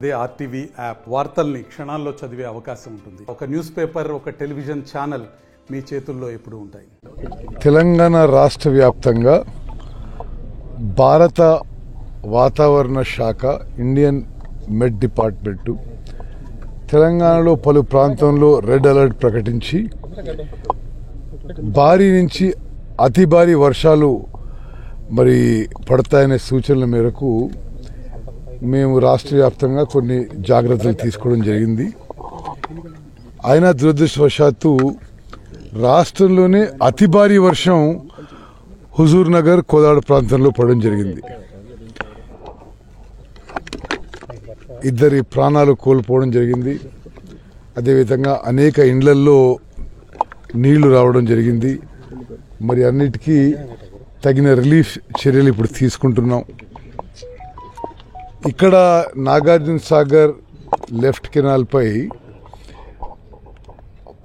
They RTV app వార్తల్ని క్షణాల్లో చదివే అవకాశం ఉంటుంది. ఒక న్యూస్ పేపర్, ఒక టెలివిజన్ ఛానల్ మీ చేతుల్లో ఎప్పుడూ ఉంటాయి. తెలంగాణ రాష్ట్ర వ్యాప్తంగా భారత వాతావరణ శాఖ, ఇండియన్ మెట్ డిపార్ట్మెంటు తెలంగాణలో పలు ప్రాంతంలో రెడ్ అలర్ట్ ప్రకటించి భారీ నుంచి అతి భారీ వర్షాలు పడతాయనే సూచనల మేరకు మేము రాష్ట్ర వ్యాప్తంగా కొన్ని జాగ్రత్తలు తీసుకోవడం జరిగింది. అయినా దురదృష్టవశాత్తు రాష్ట్రంలోనే అతి భారీ వర్షం హుజూర్ నగర్, కోదాడ ప్రాంతంలో పడడం జరిగింది. ఇద్దరి ప్రాణాలు కోల్పోవడం జరిగింది. అదేవిధంగా అనేక ఇండ్లల్లో నీళ్లు రావడం జరిగింది. అన్నిటికీ తగిన రిలీఫ్ చర్యలు ఇప్పుడు తీసుకుంటున్నాం. ఇక్కడ నాగార్జున సాగర్ లెఫ్ట్ కెనాల్ పై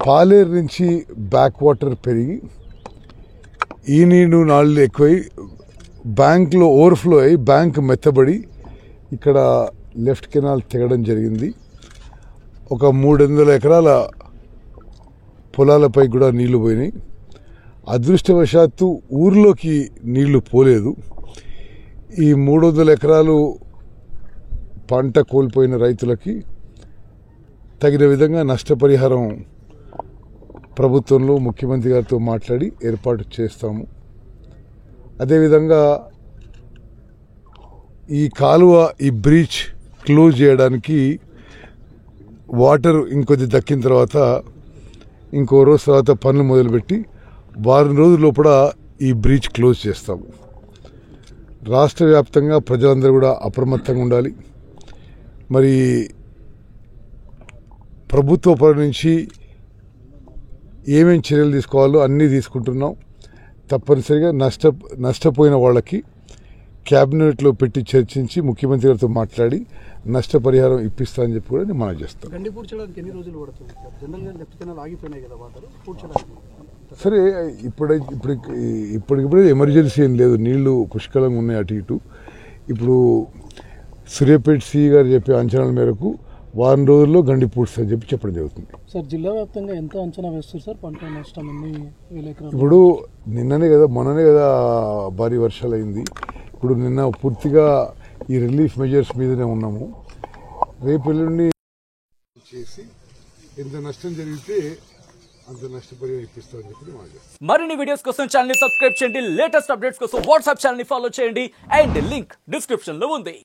పాలేరు నుంచి బ్యాక్ వాటర్ పెరిగి ఈ నీళ్లు నాళ్ళు ఎక్కువై బ్యాంక్లో ఓవర్ఫ్లో అయి బ్యాంక్ మెత్తబడి ఇక్కడ లెఫ్ట్ కెనాల్ తెగడం జరిగింది. ఒక 300 ఎకరాల పొలాలపై కూడా నీళ్లు పోయినాయి. అదృష్టవశాత్తు ఊర్లోకి నీళ్లు పోలేదు. ఈ 300 ఎకరాలు పంట కోల్పోయిన రైతులకి తగిన విధంగా నష్టపరిహారం ప్రభుత్వంలో ముఖ్యమంత్రి గారితో మాట్లాడి ఏర్పాటు చేస్తాము. అదేవిధంగా ఈ కాలువ, ఈ బ్రీచ్ క్లోజ్ చేయడానికి వాటర్ ఇంకొద్ది దక్కిన తర్వాత ఇంకో రోజు తర్వాత పనులు మొదలుపెట్టి వారం రోజుల లోపల ఈ బ్రీచ్ క్లోజ్ చేస్తాము. రాష్ట్ర వ్యాప్తంగా ప్రజలందరూ కూడా అప్రమత్తంగా ఉండాలి. ప్రభుత్వ పరం నుంచి ఏమేమి చర్యలు తీసుకోవాలో అన్నీ తీసుకుంటున్నాం. తప్పనిసరిగా నష్టపోయిన వాళ్ళకి క్యాబినెట్లో పెట్టి చర్చించి ముఖ్యమంత్రి గారితో మాట్లాడి నష్టపరిహారం ఇప్పిస్తానని చెప్పి కూడా నేను మనవి చేస్తాను. సరే, ఇప్పటికిప్పుడే ఎమర్జెన్సీ ఏం లేదు. నీళ్లు పుష్కలంగా ఉన్నాయి అటు ఇటు. ఇప్పుడు సూర్యాపేట సిఈ గారు చెప్పే అంచనాల మేరకు వారం రోజుల్లో గండి పూడ్చని చెప్పడం జరుగుతుంది. సార్, జిల్లా వ్యాప్తంగా ఎంత అంచనా వేస్తారు సార్ పంట నష్టం? ఇప్పుడు మొన్ననే కదా భారీ వర్షాలు అయింది. ఇప్పుడు నిన్న పూర్తిగా ఈ రిలీఫ్ మెజర్స్ మీదనే ఉన్నాము. రేపు ఎల్లుండి చేసి ఎంత నష్టం జరిగితే అంత నష్టపరిహారం ఇప్పిస్తామని చెప్పి మరిన్ని వీడియోస్ కోసం ఛానల్ ని సబ్స్క్రైబ్ చేయండి. లేటెస్ట్ అప్డేట్స్ కోసం వాట్సాప్ ఛానల్ ని ఫాలో చేయండి. అండ్ లింక్ డిస్క్రిప్షన్ లో ఉంది.